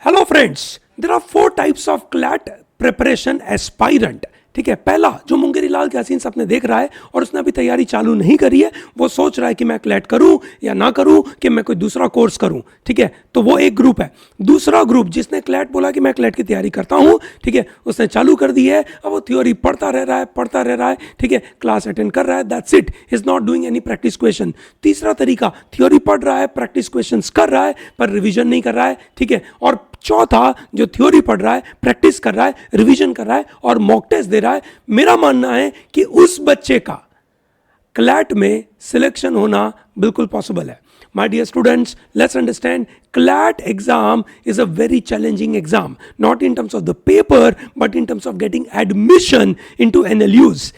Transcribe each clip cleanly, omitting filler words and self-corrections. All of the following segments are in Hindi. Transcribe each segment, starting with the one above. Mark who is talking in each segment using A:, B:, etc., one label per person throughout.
A: Hello friends, there are 4 types of CLAT preparation aspirant. ठीक है, पहला जो मुंगेरी लाल के हसीन सपने देख रहा है और उसने अभी तैयारी चालू नहीं करी है, वो सोच रहा है कि मैं क्लैट करूं या ना करूं, कि मैं कोई दूसरा कोर्स करूं। ठीक है, तो वो एक ग्रुप है। दूसरा ग्रुप जिसने क्लैट बोला कि मैं क्लैट की तैयारी करता हूं, ठीक है, उसने चालू कर दी है, अब वो थ्योरी पढ़ता रह रहा है, ठीक है, क्लास अटेंड कर रहा है, that's it, is not doing any practice question. तीसरा तरीका, थ्योरी पढ़ रहा है, प्रैक्टिस क्वेश्चन कर रहा है, पर रिविजन नहीं कर रहा है। ठीक है, और चौथा जो थ्योरी पढ़ रहा है, प्रैक्टिस कर रहा है, रिवीजन कर रहा है और मॉक टेस्ट दे रहा है। मेरा मानना है कि उस बच्चे का क्लैट में सिलेक्शन होना बिल्कुल पॉसिबल है। My dear students, let's understand CLAT exam is a very challenging exam, not in terms of the paper, but in terms of getting admission into NLUs.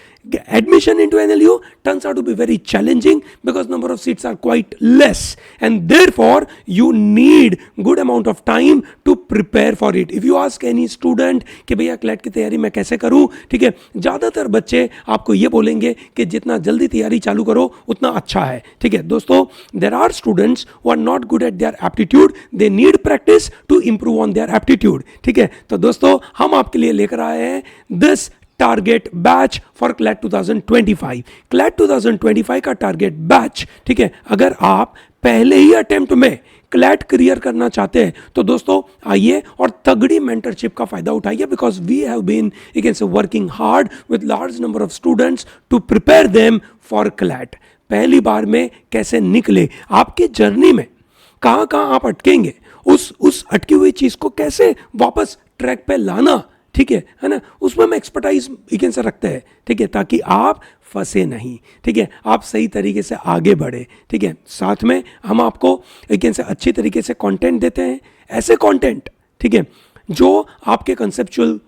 A: Admission into NLU turns out to be very challenging because number of seats are quite less, and therefore you need good amount of time to prepare for it. If you ask any student कि भैया CLAT की तैयारी मैं कैसे करूं, ठीक है, ज़्यादातर बच्चे आपको ये बोलेंगे कि जितना जल्दी तैयारी चालू करो उतना अच्छा है। ठीक है दोस्तों, there are students who are not good at their aptitude, they need practice to improve on their aptitude. ठीक है, तो दोस्तों हम आपके लिए लेकर आए हैं this target batch for CLAT 2025। CLAT 2025 का टारगेट बैच, ठीक है, अगर आप पहले ही अटेम्प्ट में क्लैट क्लियर करना चाहते हैं तो दोस्तों आइए और तगड़ी मेंटरशिप का फायदा उठाइए, because we have been you can say working hard with large number of students to prepare them for CLAT. पहली बार में कैसे निकले, आपके जर्नी में कहाँ कहाँ आप अटकेंगे, उस अटकी हुई चीज को कैसे वापस ट्रैक पे लाना, ठीक है ना, उसमें हम एक्सपर्टाइज यकीन से रखते हैं। ठीक है, ताकि आप फंसे नहीं, ठीक है, आप सही तरीके से आगे बढ़े। ठीक है, साथ में हम आपको यकीन से अच्छी तरीके से कंटेंट देते हैं, ऐसे कंटेंट, ठीक है, जो आपके कंसेप्चुअल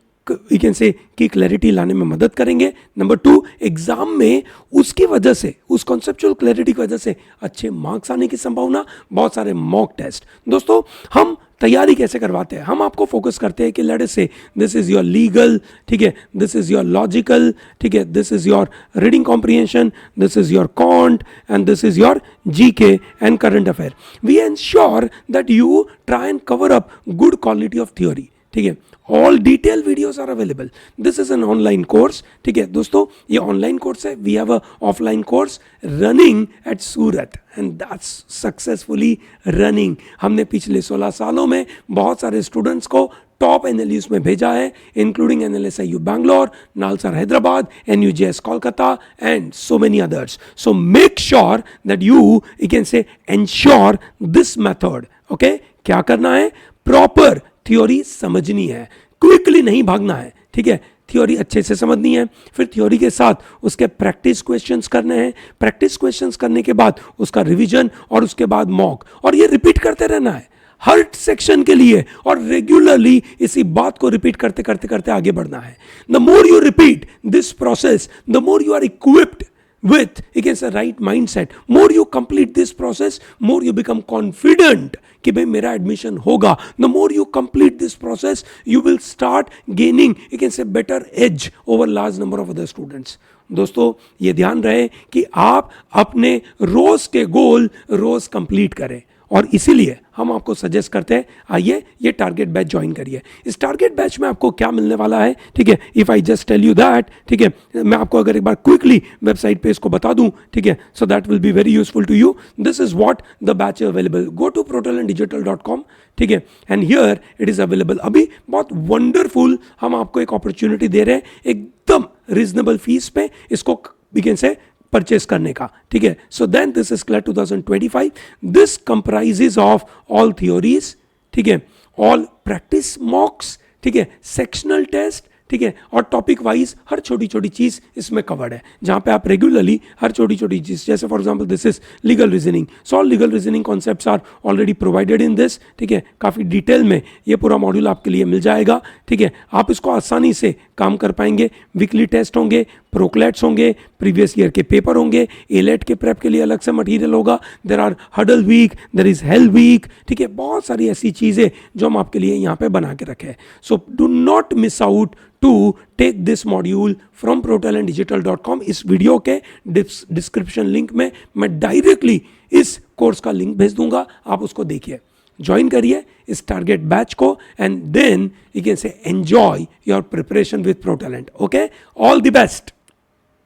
A: यकीन से की क्लैरिटी लाने में मदद करेंगे। नंबर 2, एग्जाम में उसकी वजह से, उस कॉन्सेप्चुअल क्लैरिटी की वजह से अच्छे मार्क्स आने की संभावना, बहुत सारे मॉक टेस्ट। दोस्तों हम तैयारी कैसे करवाते हैं, हम आपको फोकस करते हैं कि लेट अस से दिस इज योर लीगल, ठीक है, दिस इज योर लॉजिकल, ठीक है, this is your reading comprehension, this is your quant and this is your GK and current affair. We ensure that you try and cover up good quality of theory. ठीक है, all detail videos are available. This is an online course. ठीक है दोस्तों, ये ऑनलाइन कोर्स है। We have a offline course running at Surat and that's successfully running. हमने पिछले 16 सालों में बहुत सारे स्टूडेंट्स को टॉप एनएलयूज में भेजा है, including NLSIU Bangalore, NALSAR Hyderabad, NUJS Kolkata and so many others. So make sure that you can से एंश्योर दिस मेथड। ओके, क्या करना है, प्रॉपर थ्योरी समझनी है, क्विकली नहीं भागना है। ठीक है, थ्योरी अच्छे से समझनी है, फिर थ्योरी के साथ उसके प्रैक्टिस क्वेश्चंस करने हैं, प्रैक्टिस क्वेश्चंस करने के बाद उसका रिवीजन और उसके बाद मॉक, और ये रिपीट करते रहना है हर सेक्शन के लिए, और रेगुलरली इसी बात को रिपीट करते करते करते आगे बढ़ना है। The more you repeat this process, the more you are equipped with against a right mindset, more you complete this process, more you become confident कि भाई मेरा एडमिशन होगा। the more you complete this process, you will start gaining you can say better edge over large number of other students। दोस्तों ये ध्यान रहे कि आप अपने रोज के गोल रोज कंप्लीट करें, और इसीलिए हम आपको सजेस्ट करते हैं आइए ये टारगेट बैच ज्वाइन करिए। इस टारगेट बैच में आपको क्या मिलने वाला है, ठीक है, if I just tell you that, ठीक है, मैं आपको अगर एक बार क्विकली वेबसाइट पे इसको बता दूं, ठीक है, so that will be very useful to you. This is what the batch is available. Go to protondigital.com, ठीक है, and here it is available. अभी बहुत वंडरफुल हम आपको एक अपॉर्चुनिटी दे रहे हैं, एकदम रीजनेबल फीस पे इसको बिगिन से परचेस करने का। ठीक है, so then this is CLAT 2025। This comprises of all theories, ठीक है, ऑल प्रैक्टिस मॉक्स, ठीक है, सेक्शनल टेस्ट, ठीक है, और टॉपिक वाइज हर छोटी छोटी चीज इसमें कवर्ड है, जहां पे आप रेगुलरली हर छोटी छोटी चीज, जैसे for example this is legal reasoning, so all legal reasoning concepts are already provided in this. ठीक है, काफी डिटेल में ये पूरा मॉड्यूल आपके लिए मिल जाएगा। ठीक है, आप इसको आसानी से काम कर पाएंगे। वीकली टेस्ट होंगे, प्रोक्लेट्स होंगे, प्रीवियस ईयर के पेपर होंगे, एलेट के प्रेप के लिए अलग से मटेरियल होगा, there are huddle week, there is health week, ठीक है, बहुत सारी ऐसी चीजें जो हम आपके लिए यहाँ पे बना के रखे हैं। So do not miss out to take this module from protondigital.com। इस वीडियो के डिस्क्रिप्शन लिंक में मैं डायरेक्टली इस कोर्स का लिंक भेज दूंगा, आप उसको देखिए। ज्वाइन करिए इस टारगेट बैच को, and then you can say enjoy your preparation with pro talent. Okay, all the best.